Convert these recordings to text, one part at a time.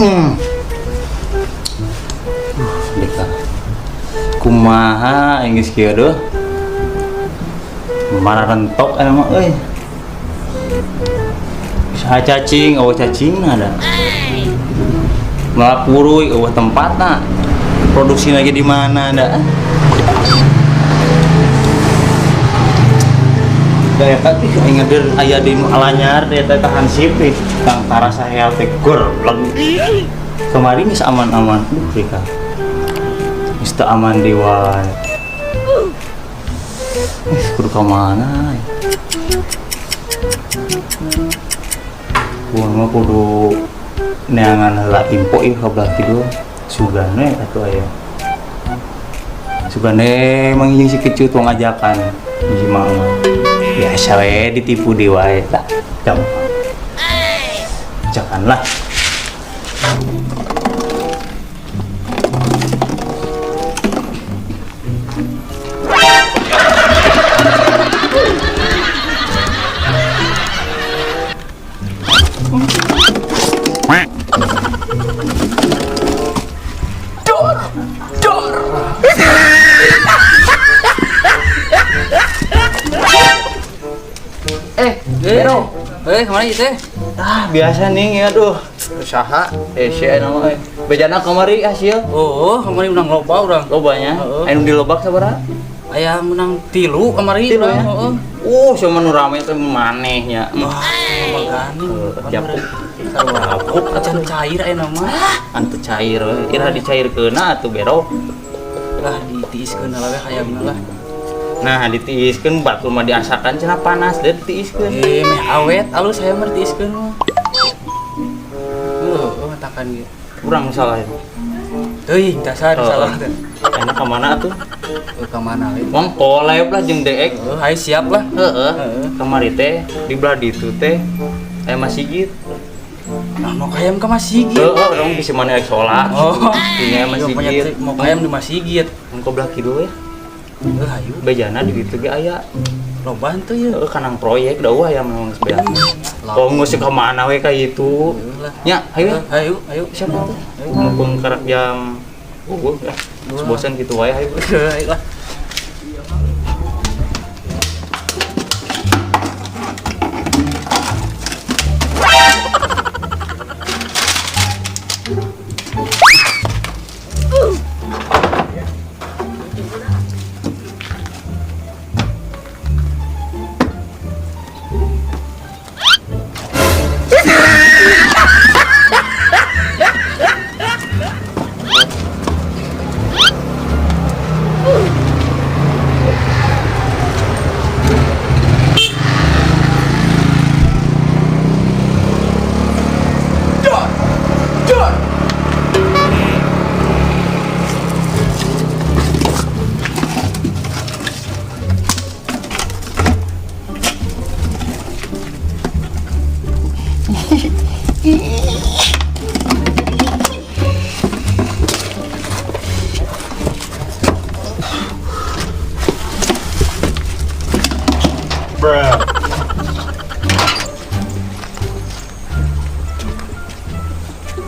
Deka. Kumaha Inggris kieu doh. Mana rentok emang euy. Bisa cacing, cacing ada. Malah puruy tempatna. Produksi lagi di mana ada? Daya tadi ingat aya di alanyar daya tadi hansip nih tang tarasa heal teh gur lagi kemarin geus aman-aman Rika geus teu aman di wae kudu ka mana gua mah kudu neangan heula info ieu ka belah kieu sugane atuh aya sugane manggih si kecut wong ajakan hiji mah biasa we ditipu di wae tak gampang janganlah Bero, kemana gitu? Biasa nih, aduh usaha, nama bejana kamari hasil. Kemari menang lobanya. Anu di lobak sabaraha? Aya menang 3 kemari. Sama nu rame teh manehnya. Magani. Japuk Acan cair aya nama. Anu cair, ira dicairkeuna atuh bero. Lah ditiiskeun lah hayangna lah. Nah, ditiiskeun batur mah diasakan cenah panas deh ditiiskeun. Meh awet alus saya mah ditiiskeun mah. Takan ge. Kurang salah itu. Teuing dasar salah teh. Enak ka mana atuh? Ka mana we? Wong kolab lah jeung deek. Hai siap lah. Kamari teh di belah ditu teh aya masjid. Nah, mau kayam ke masjid. Dong bisa mana sholat. Ini masjid. Mau kayam di masjid. Mun ka belah kieu we. Ayo bejana di ditu ge aya loban teh ya kanang proyek da aya mun geus beana. Kok geus ka mana we ka itu. Nya, ayo siapa tuh? Mumpung karak jam bosan gitu wae ayo. Ayo lah.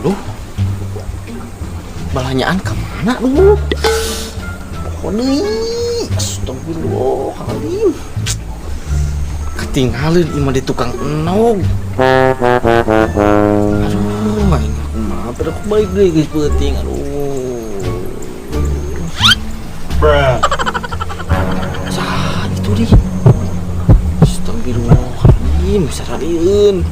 Loh, balanyaan kemana lu? Astagfirullahaladzim. Ketinggalan ima di tukang enog. Aduh, main aku maaf, aku balik deh guys penting. Saat itu deh. Astagfirullahaladzim, saradiun.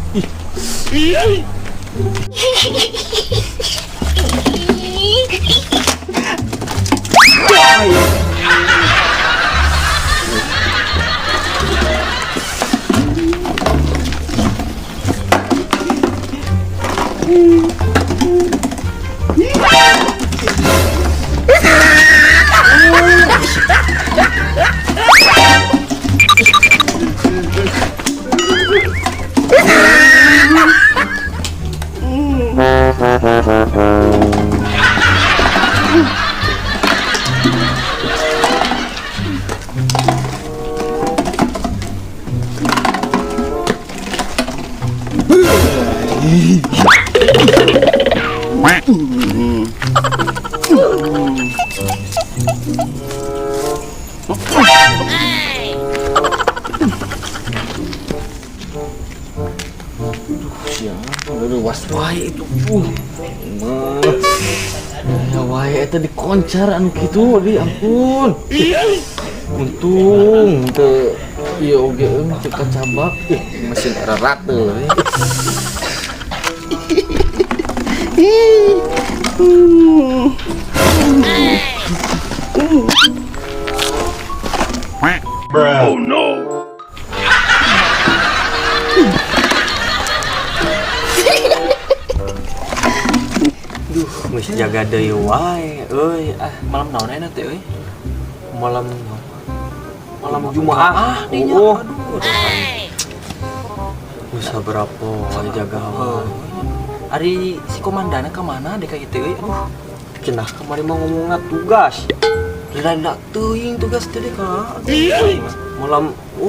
Aduh, was wae itu. Ya wae eta dikoncar anu kitu, di ampun. Untung teu ieu oge teu kacabak. Mesin rarat teu. Oh no. Mesti jaga deui wae euy. Malam naon enak teh euy? Malam Jumaah. Oh. Bisa berapa jaga wae. Ari si komandannya kemana dek kayak gitu euy? Aduh. Cenah kemarin mau ngomongna tugas. Rada teuing tugas teh deh ka.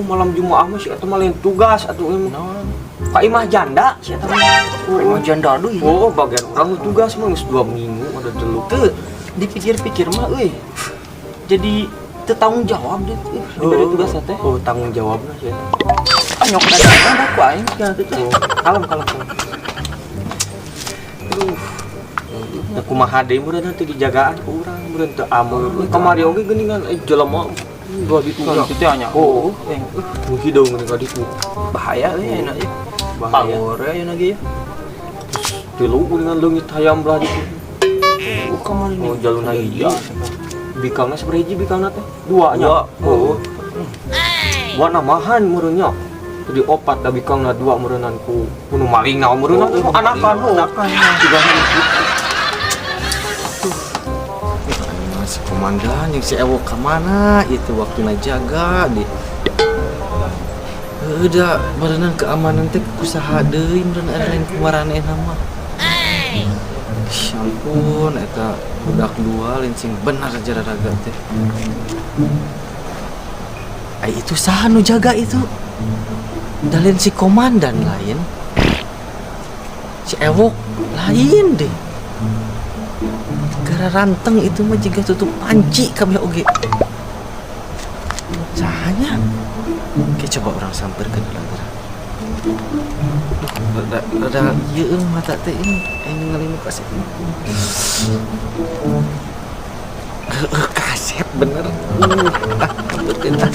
Malam Jumaah mah si eta mah lain tugas atuh naon? Ka imah janda si eta mah. Imah janda deui. Oh, bagian urang tugas mah geus 2 minggu ada dulu. Teu dipikir-pikir mah euy. Jadi teu tanggung jawab deh diberi tugas teh. Oh, tanggung jawabna si eta. Anyok ada ku aing cenah teh. Kalem. Aduh. Da kumaha deui meureun teh dijagaan ku urang, meureun teu ameuh. Kamari oge geuningan jelema dua ditu teh anya. Oh, mun hideung geuning ka ditu. Bahaya euy enak ya. Bahaya ayeuna ge ya. Tilu geuningan leungit hayam belah ditu. Oh, kamari oh jaluna hiji. Bikangna sabaraha hiji bikangna teh? 2 nya. Oh. 2 namahan meureunnya. Jadi 4 da bikangna 2 meureunan ku nu malingna meureunna anakan. Si komandan yang si Ewo kemana itu waktu jaga deh. Udah berenang keamanan teh kusaha deui meureun ada lain kumaraneh nama. Ampun eta budak dua lain sing benar aja raga teh. Ai itu saha nu jaga itu? Dalin si komandan lain. Si Ewo lain deh. Gara ranteng itu mah juga tutup panci kami oge. Sahanya. Oke coba orang samperkeun lagi. Rada ieu mata teh ini ngelinuk kasep. Kasep bener. Samperkeun tah.